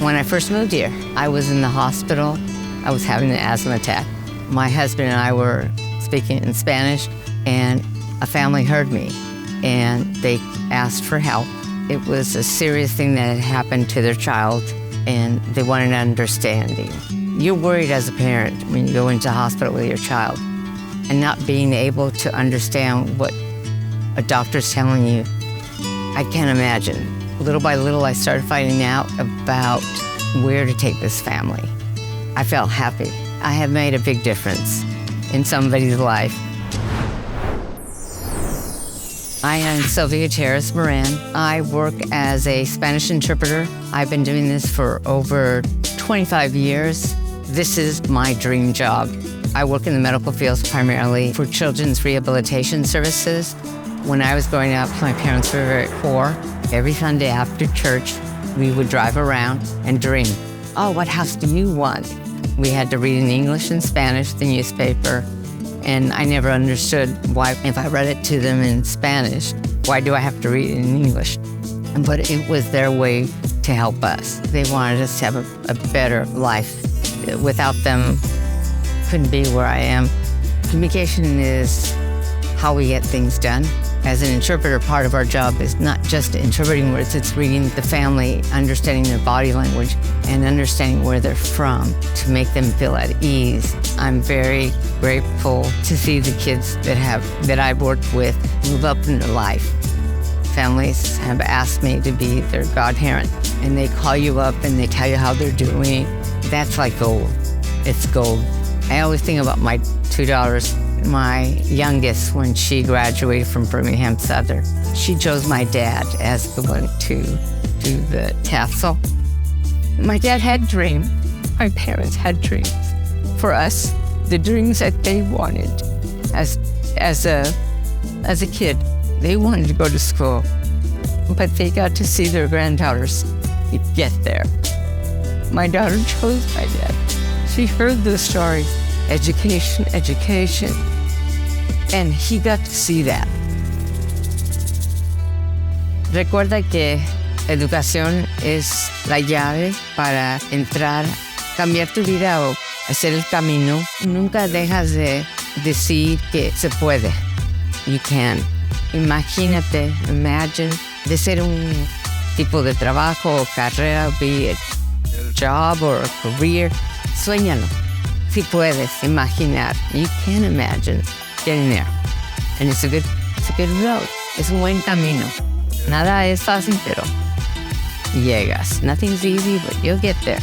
When I first moved here, I was in the hospital. I was having an asthma attack. My husband and I were speaking in Spanish, and a family heard me, and they asked for help. It was a serious thing that had happened to their child, and they wanted understanding. You're worried as a parent when you go into the hospital with your child, and not being able to understand what a doctor's telling you. I can't imagine. Little by little, I started finding out about where to take this family. I felt happy. I have made a big difference in somebody's life. I am Silvia Gutierrez, Moran. I work as a Spanish interpreter. I've been doing this for over 25 years. This is my dream job. I work in the medical fields primarily for children's rehabilitation services. When I was growing up, my parents were very poor. Every Sunday after church, we would drive around and dream. Oh, what house do you want? We had to read in English and Spanish, the newspaper, and I never understood why, if I read it to them in Spanish, why do I have to read it in English? But it was their way to help us. They wanted us to have a better life. Without them, couldn't be where I am. Communication is how we get things done. As an interpreter, part of our job is not just interpreting words, it's reading the family, understanding their body language, and understanding where they're from to make them feel at ease. I'm very grateful to see the kids that I've worked with move up in their life. Families have asked me to be their godparent, and they call you up and they tell you how they're doing. That's like gold. It's gold. I always think about my two daughters. My youngest, when she graduated from Birmingham Southern, she chose my dad as the one to do the tassel. My dad had dreams. My parents had dreams for us, the dreams that they wanted. As a kid, they wanted to go to school, but they got to see their granddaughters get there. My daughter chose my dad. She heard the story, education, education. And he got to see that. Recuerda que educación es la llave para entrar, cambiar tu vida o hacer el camino. Nunca dejas de decir que se puede. You can. Imagínate, imagine, de ser un tipo de trabajo o carrera, be it a job or a career. Suéñalo. Si puedes imaginar. You can imagine getting there. And it's a good road. Es un buen camino. Nada es fácil, pero llegas. Nothing's easy, but you'll get there.